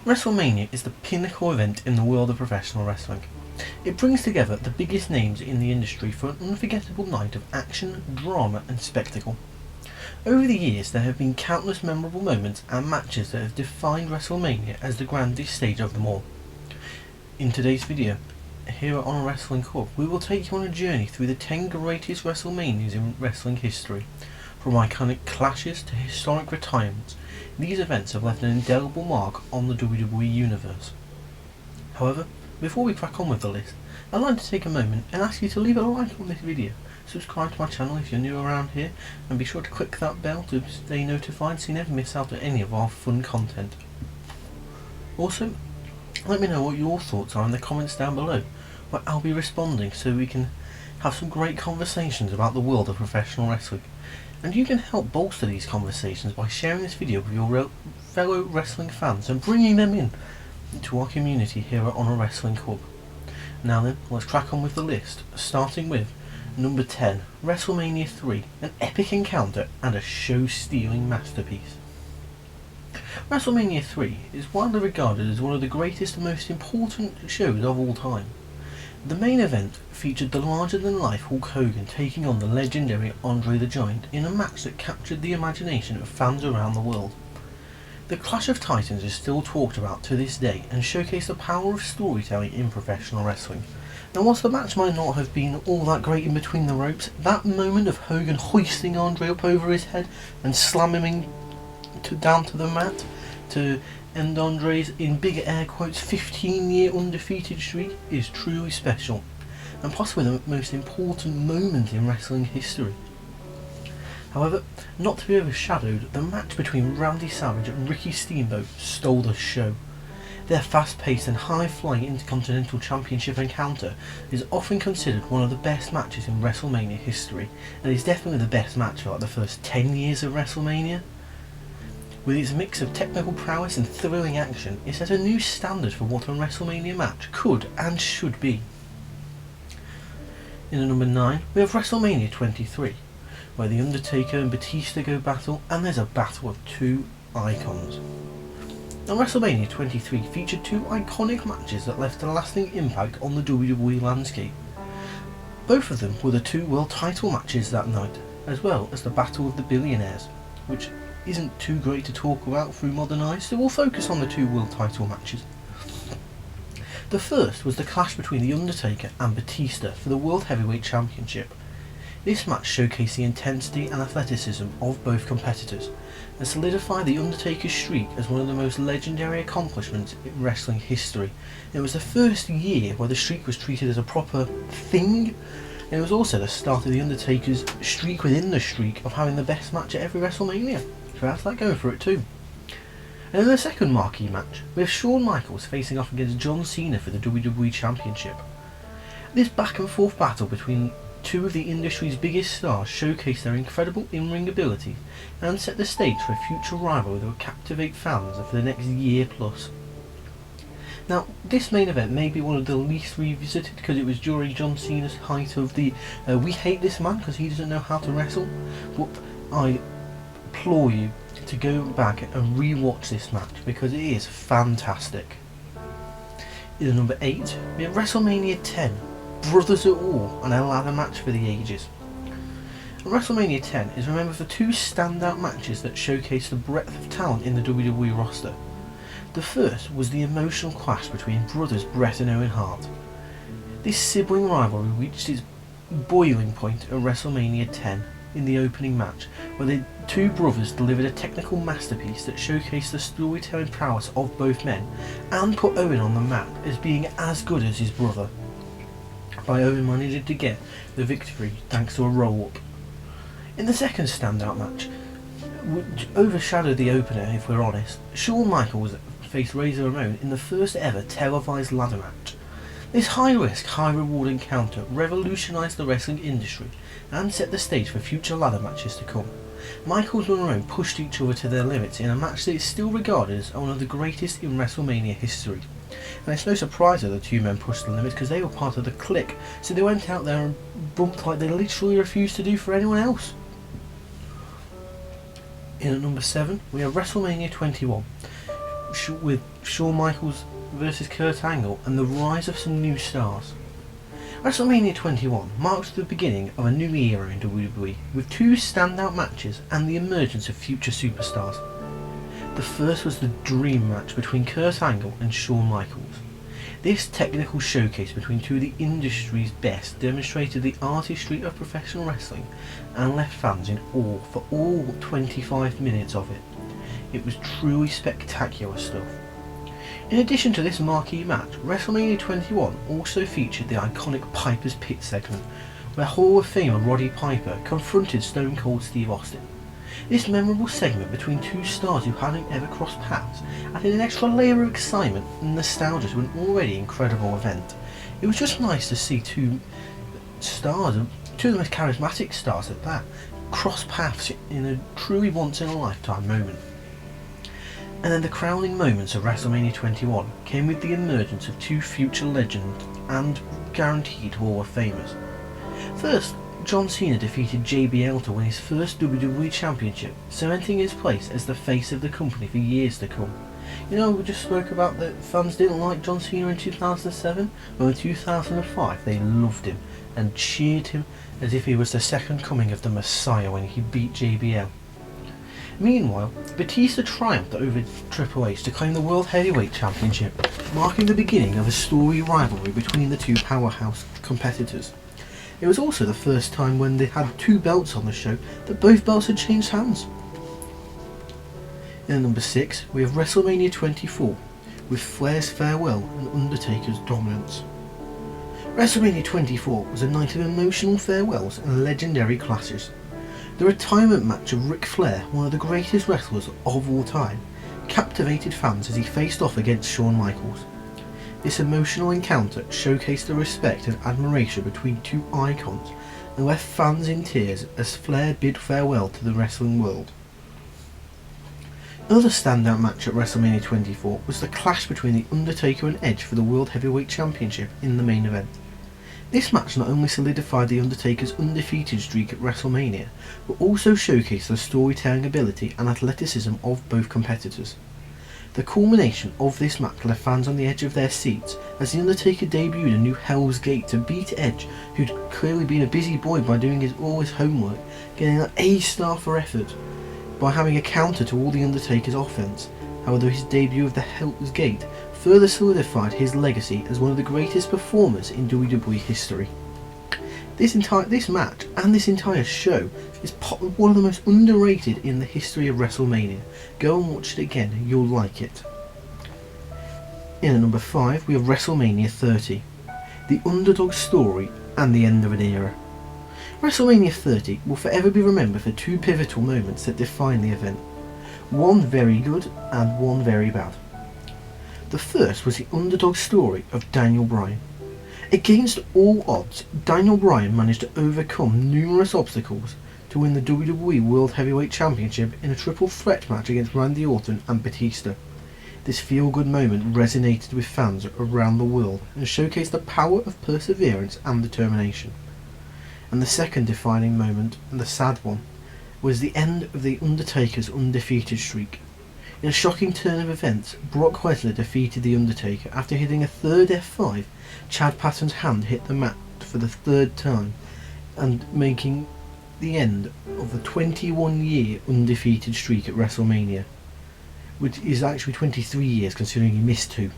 WrestleMania is the pinnacle event in the world of professional wrestling. It brings together the biggest names in the industry for an unforgettable night of action, drama and spectacle. Over the years there have been countless memorable moments and matches that have defined WrestleMania as the grandest stage of them all. In today's video, here at On Wrestling Club, we will take you on a journey through the 10 greatest WrestleManias in wrestling history. From iconic clashes to historic retirements, these events have left an indelible mark on the WWE Universe. However, before we crack on with the list, I'd like to take a moment and ask you to leave a like on this video, subscribe to my channel if you're new around here, and be sure to click that bell to stay notified so you never miss out on any of our fun content. Also, let me know what your thoughts are in the comments down below, where I'll be responding so we can have some great conversations about the world of professional wrestling. And you can help bolster these conversations by sharing this video with your fellow wrestling fans and bringing them in to our community here at On a Wrestling Club. Now then, let's crack on with the list, starting with number 10, Wrestlemania III, an epic encounter and a show-stealing masterpiece. Wrestlemania III is widely regarded as one of the greatest and most important shows of all time. The main event featured the larger-than-life Hulk Hogan taking on the legendary Andre the Giant in a match that captured the imagination of fans around the world. The Clash of Titans is still talked about to this day and showcased the power of storytelling in professional wrestling. Now, whilst the match might not have been all that great in between the ropes, that moment of Hogan hoisting Andre up over his head and slamming him down to the mat to end Andre's, in big air quotes, 15-year undefeated streak is truly special, and possibly the most important moment in wrestling history. However, not to be overshadowed, the match between Randy Savage and Ricky Steamboat stole the show. Their fast-paced and high-flying Intercontinental Championship encounter is often considered one of the best matches in WrestleMania history, and is definitely the best match for like the first 10 years of WrestleMania. With its mix of technical prowess and thrilling action, it set a new standard for what a WrestleMania match could and should be. In at number 9, we have Wrestlemania 23, where The Undertaker and Batista go battle, and there's a battle of two icons. Now, Wrestlemania 23 featured two iconic matches that left a lasting impact on the WWE landscape. Both of them were the two world title matches that night, as well as the Battle of the Billionaires, which isn't too great to talk about through modern eyes, so we'll focus on the two world title matches. The first was the clash between The Undertaker and Batista for the World Heavyweight Championship. This match showcased the intensity and athleticism of both competitors, and solidified The Undertaker's streak as one of the most legendary accomplishments in wrestling history. It was the first year where the streak was treated as a proper thing, and it was also the start of The Undertaker's streak within the streak of having the best match at every WrestleMania. So how's that going for it too? And in the second marquee match, we have Shawn Michaels facing off against John Cena for the WWE Championship. This back and forth battle between two of the industry's biggest stars showcased their incredible in-ring ability and set the stage for a future rivalry that would captivate fans for the next year plus. Now, this main event may be one of the least revisited because it was during John Cena's height of the we hate this man because he doesn't know how to wrestle, but I implore you to go back and re-watch this match because it is fantastic. In number 8, we have Wrestlemania X, Brothers at War, and a ladder match for the ages. And Wrestlemania X is remembered for two standout matches that showcase the breadth of talent in the WWE roster. The first was the emotional clash between brothers Bret and Owen Hart. This sibling rivalry reached its boiling point at Wrestlemania X in the opening match, where the two brothers delivered a technical masterpiece that showcased the storytelling prowess of both men and put Owen on the map as being as good as his brother. By Owen managed to get the victory thanks to a roll-up. In the second standout match, which overshadowed the opener if we're honest, Shawn Michaels faced Razor Ramon in the first ever televised ladder match. This high-risk, high-reward encounter revolutionised the wrestling industry and set the stage for future ladder matches to come. Michaels and Ramon pushed each other to their limits in a match that is still regarded as one of the greatest in WrestleMania history. And it's no surprise that the two men pushed the limits because they were part of the clique, so they went out there and bumped like they literally refused to do for anyone else. In at number 7, we have Wrestlemania 21, with Shawn Michaels versus Kurt Angle and the rise of some new stars. WrestleMania 21 marks the beginning of a new era in WWE, with two standout matches and the emergence of future superstars. The first was the dream match between Kurt Angle and Shawn Michaels. This technical showcase between two of the industry's best demonstrated the artistry of professional wrestling and left fans in awe for all 25 minutes of it. It was truly spectacular stuff. In addition to this marquee match, WrestleMania 21 also featured the iconic Piper's Pit segment, where Hall of Famer Roddy Piper confronted Stone Cold Steve Austin. This memorable segment between two stars who hadn't ever crossed paths added an extra layer of excitement and nostalgia to an already incredible event. It was just nice to see two stars, two of the most charismatic stars at that, cross paths in a truly once-in-a-lifetime moment. And then the crowning moments of WrestleMania 21 came with the emergence of two future legends and guaranteed Hall of Famers. First, John Cena defeated JBL to win his first WWE Championship, cementing his place as the face of the company for years to come. You know, we just spoke about that fans didn't like John Cena in 2007? Well, in 2005 they loved him and cheered him as if he was the second coming of the Messiah when he beat JBL. Meanwhile, Batista triumphed over Triple H to claim the World Heavyweight Championship, marking the beginning of a storied rivalry between the two powerhouse competitors. It was also the first time when they had two belts on the show that both belts had changed hands. In number 6, we have WrestleMania 24, with Flair's farewell and Undertaker's dominance. WrestleMania 24 was a night of emotional farewells and legendary clashes. The retirement match of Ric Flair, one of the greatest wrestlers of all time, captivated fans as he faced off against Shawn Michaels. This emotional encounter showcased the respect and admiration between two icons and left fans in tears as Flair bid farewell to the wrestling world. Another standout match at WrestleMania 24 was the clash between The Undertaker and Edge for the World Heavyweight Championship in the main event. This match not only solidified The Undertaker's undefeated streak at WrestleMania, but also showcased the storytelling ability and athleticism of both competitors. The culmination of this match left fans on the edge of their seats as The Undertaker debuted a new Hell's Gate to beat Edge, who'd clearly been a busy boy by doing all his homework, getting an A star for effort, by having a counter to all The Undertaker's offense. However, his debut of the Hell's Gate further solidified his legacy as one of the greatest performers in WWE history. This match and this entire show is one of the most underrated in the history of WrestleMania. Go and watch it again, you'll like it. In at number 5 we have WrestleMania 30, the underdog story and the end of an era. WrestleMania 30 will forever be remembered for two pivotal moments that define the event. One very good and one very bad. The first was the underdog story of Daniel Bryan. Against all odds, Daniel Bryan managed to overcome numerous obstacles to win the WWE World Heavyweight Championship in a triple threat match against Randy Orton and Batista. This feel-good moment resonated with fans around the world and showcased the power of perseverance and determination. And the second defining moment, and the sad one, was the end of The Undertaker's undefeated streak. In a shocking turn of events, Brock Lesnar defeated The Undertaker after hitting a third F5. Chad Patton's hand hit the mat for the third time, and making the end of the 21-year undefeated streak at WrestleMania, which is actually 23 years considering he missed 2.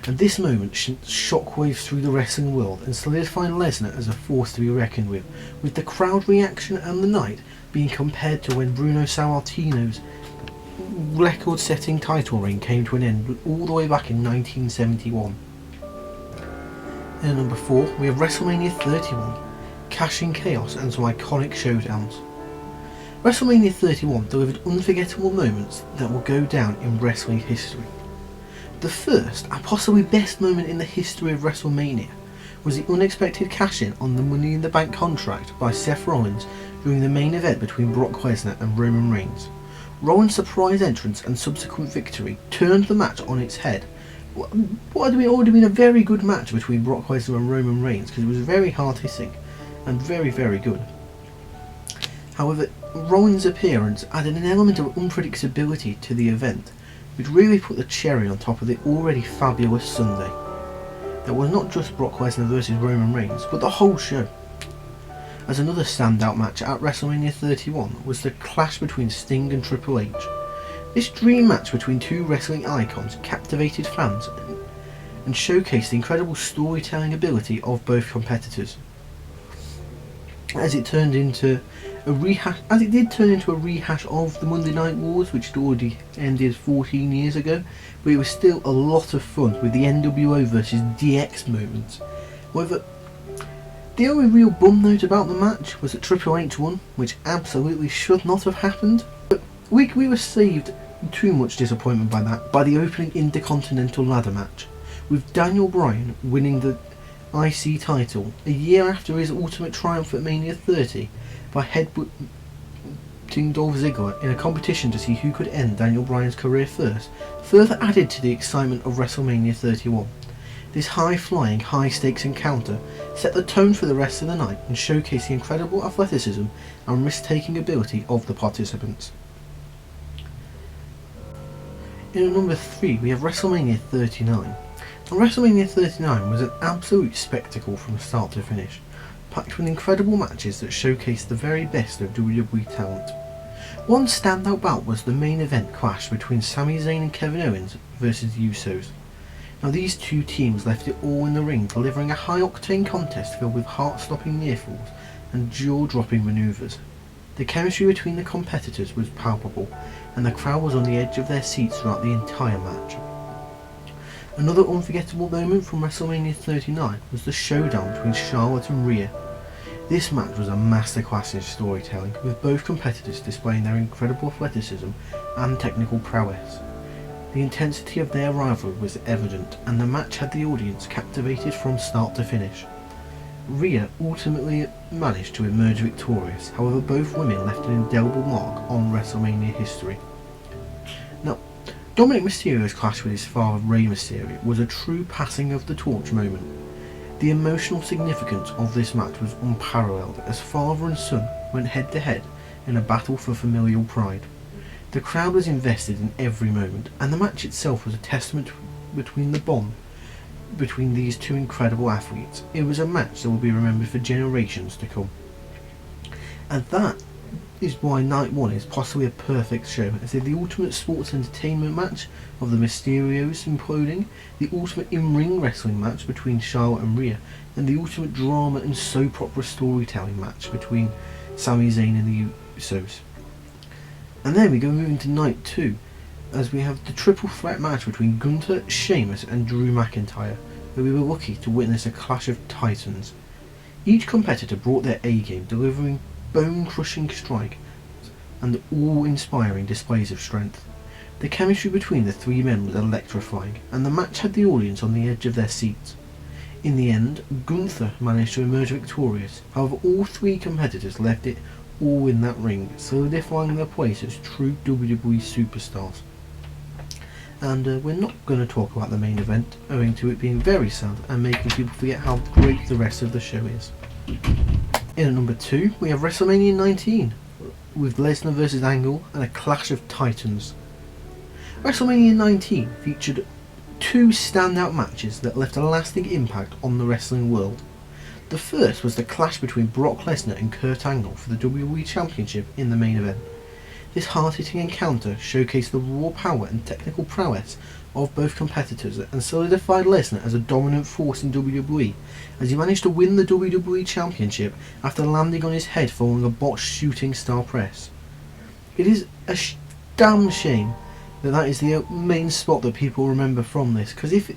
And this moment sent shockwaves through the wrestling world and solidified Lesnar as a force to be reckoned with the crowd reaction and the night being compared to when Bruno Sammartino's record-setting title reign came to an end all the way back in 1971. And at number 4 we have WrestleMania 31, Cash-in Chaos and some iconic showdowns. WrestleMania 31 delivered unforgettable moments that will go down in wrestling history. The first and possibly best moment in the history of WrestleMania was the unexpected cash-in on the Money in the Bank contract by Seth Rollins during the main event between Brock Lesnar and Roman Reigns. Rollins' surprise entrance and subsequent victory turned the match on its head. What had already been a very good match between Brock Lesnar and Roman Reigns, because it was very hard-hitting and very, very good. However, Rollins' appearance added an element of unpredictability to the event, which really put the cherry on top of the already fabulous Sunday. That was not just Brock Lesnar versus Roman Reigns, but the whole show. As another standout match at Wrestlemania 31 was the clash between Sting and Triple H. This dream match between two wrestling icons captivated fans and showcased the incredible storytelling ability of both competitors. As it did turn into a rehash of the Monday Night Wars, which had already ended 14 years ago, but it was still a lot of fun with the NWO versus DX moments. However, the only real bum note about the match was that Triple H won, which absolutely should not have happened. But we were saved too much disappointment by the opening Intercontinental Ladder match, with Daniel Bryan winning the IC title a year after his ultimate triumph at Mania 30 by headbutting Dolph Ziggler in a competition to see who could end Daniel Bryan's career first, further added to the excitement of Wrestlemania 31. This high-flying, high-stakes encounter set the tone for the rest of the night and showcased the incredible athleticism and risk-taking ability of the participants. In at number 3 we have Wrestlemania 39. And WrestleMania 39 was an absolute spectacle from start to finish, packed with incredible matches that showcased the very best of WWE talent. One standout bout was the main event clash between Sami Zayn and Kevin Owens versus the Usos. Now these two teams left it all in the ring, delivering a high-octane contest filled with heart-stopping near-falls and jaw-dropping manoeuvres. The chemistry between the competitors was palpable, and the crowd was on the edge of their seats throughout the entire match. Another unforgettable moment from Wrestlemania 39 was the showdown between Charlotte and Rhea. This match was a masterclass in storytelling, with both competitors displaying their incredible athleticism and technical prowess. The intensity of their rivalry was evident, and the match had the audience captivated from start to finish. Rhea ultimately managed to emerge victorious, however both women left an indelible mark on WrestleMania history. Now, Dominic Mysterio's clash with his father Rey Mysterio was a true passing of the torch moment. The emotional significance of this match was unparalleled, as father and son went head to head in a battle for familial pride. The crowd was invested in every moment, and the match itself was a testament between the bond between these two incredible athletes. It was a match that will be remembered for generations to come. And that is why Night 1 is possibly a perfect show, as if the ultimate sports entertainment match of the Mysterios imploding, the ultimate in-ring wrestling match between Charlotte and Rhea, and the ultimate drama and soap opera storytelling match between Sami Zayn and the Usos. And then we go moving to Night 2, as we have the triple threat match between Gunther, Sheamus and Drew McIntyre, where we were lucky to witness a clash of titans. Each competitor brought their A-game, delivering bone-crushing strike and awe-inspiring displays of strength. The chemistry between the three men was electrifying, and the match had the audience on the edge of their seats. In the end, Gunther managed to emerge victorious, however all three competitors left it all in that ring, solidifying their place as true WWE superstars. And we're not going to talk about the main event, owing to it being very sad and making people forget how great the rest of the show is. In at number 2, we have Wrestlemania 19, with Lesnar vs Angle and a clash of titans. Wrestlemania 19 featured two standout matches that left a lasting impact on the wrestling world. The first was the clash between Brock Lesnar and Kurt Angle for the WWE Championship in the main event. This hard-hitting encounter showcased the raw power and technical prowess of both competitors and solidified Lesnar as a dominant force in WWE, as he managed to win the WWE Championship after landing on his head following a botched shooting star press. It is a damn shame that is the main spot that people remember from this, because if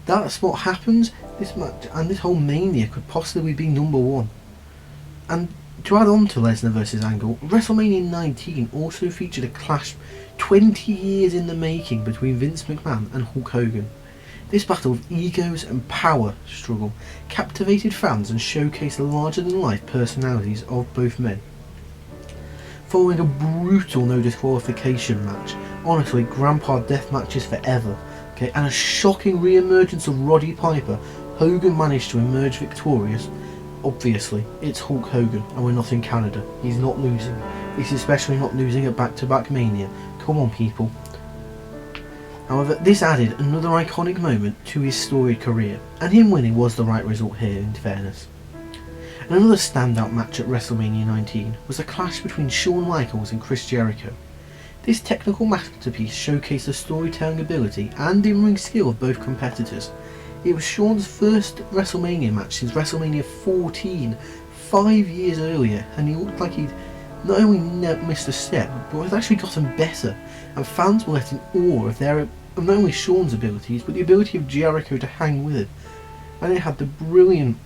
that spot happens, this match and this whole Mania could possibly be number 1. And to add on to Lesnar vs Angle, WrestleMania 19 also featured a clash 20 years in the making between Vince McMahon and Hulk Hogan. This battle of egos and power struggle captivated fans and showcased the larger-than-life personalities of both men. Following a brutal no disqualification match, honestly, Grandpa death matches forever, and a shocking re-emergence of Roddy Piper, Hogan managed to emerge victorious. Obviously, it's Hulk Hogan and we're not in Canada. He's not losing. He's especially not losing at back-to-back Mania. Come on, people. However, this added another iconic moment to his storied career, and him winning was the right result here in fairness. And another standout match at WrestleMania 19 was a clash between Shawn Michaels and Chris Jericho. This technical masterpiece showcased the storytelling ability and in-ring skill of both competitors. It was Shawn's first WrestleMania match since WrestleMania 14, 5 years earlier, and he looked like he'd not only never missed a step, but had actually gotten better, and fans were left in awe of not only Shawn's abilities, but the ability of Jericho to hang with him. And it had the brilliant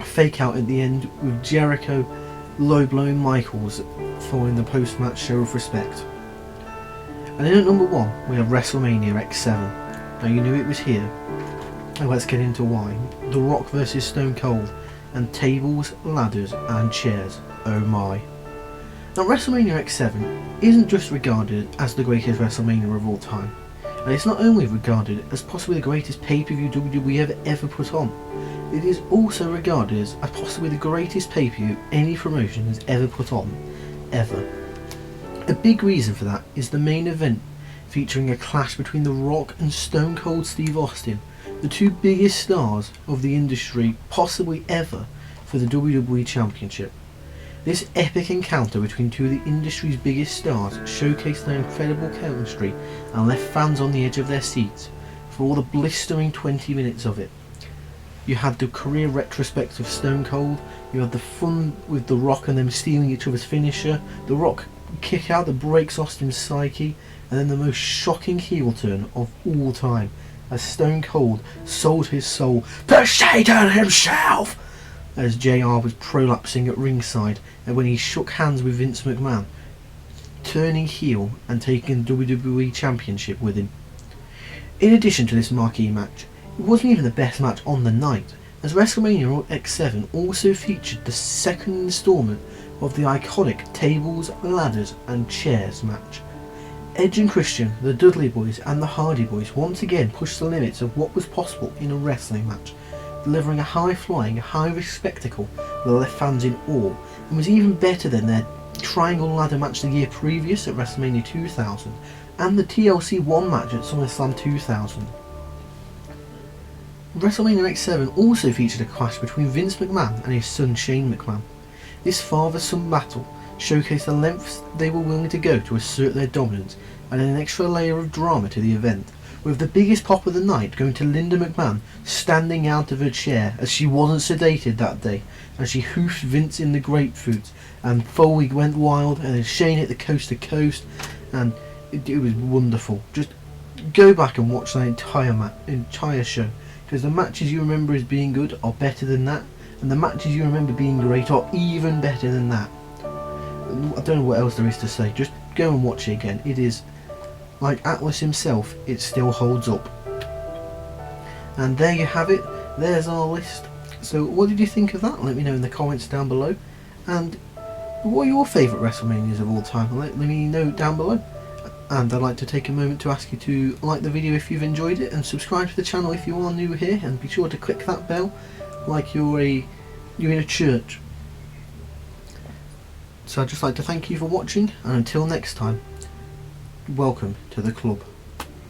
fake out at the end with Jericho low-blowing Michaels following the post-match show of respect. And then at number 1 we have WrestleMania X-Seven. Now you knew it was here, and let's get into why. The Rock vs Stone Cold, and tables, ladders and chairs, oh my. Now WrestleMania X-Seven isn't just regarded as the greatest WrestleMania of all time, and it's not only regarded as possibly the greatest pay-per-view WWE have ever put on, it is also regarded as possibly the greatest pay-per-view any promotion has ever put on, ever. A big reason for that is the main event featuring a clash between The Rock and Stone Cold Steve Austin, the two biggest stars of the industry possibly ever, for the WWE Championship. This epic encounter between two of the industry's biggest stars showcased their incredible chemistry and left fans on the edge of their seats for all the blistering 20 minutes of it. You had the career retrospect of Stone Cold, you had the fun with The Rock and them stealing each other's finisher, The Rock kick out that breaks Austin's psyche, and then the most shocking heel turn of all time, as Stone Cold sold his soul to Satan himself, as JR was prolapsing at ringside, and when he shook hands with Vince McMahon, turning heel and taking the WWE Championship with him. In addition to this marquee match, it wasn't even the best match on the night, as WrestleMania X-Seven also featured the second installment of the iconic tables, ladders and chairs match. Edge and Christian, the Dudley Boys and the Hardy Boys once again pushed the limits of what was possible in a wrestling match, delivering a high-flying, high-risk spectacle that left fans in awe, and was even better than their triangle ladder match the year previous at WrestleMania 2000 and the TLC 1 match at SummerSlam 2000. WrestleMania X-Seven also featured a clash between Vince McMahon and his son Shane McMahon. This father-son battle showcased the lengths they were willing to go to assert their dominance, and an extra layer of drama to the event, with the biggest pop of the night going to Linda McMahon standing out of her chair as she wasn't sedated that day, and she hoofed Vince in the grapefruit, and Foley went wild, and then Shane hit the coast to coast, and it was wonderful. Just go back and watch that entire show, because the matches you remember as being good are better than that, and the matches you remember being great are even better than that. I don't know what else there is to say, just go and watch it again. It is, like Atlas himself, it still holds up. And there you have it, there's our list. So what did you think of that? Let me know in the comments down below. And what are your favourite WrestleManias of all time? Let me know down below. And I'd like to take a moment to ask you to like the video if you've enjoyed it, and subscribe to the channel if you are new here, and be sure to click that bell like you're in a church. So I'd just like to thank you for watching, and until next time, welcome to the club.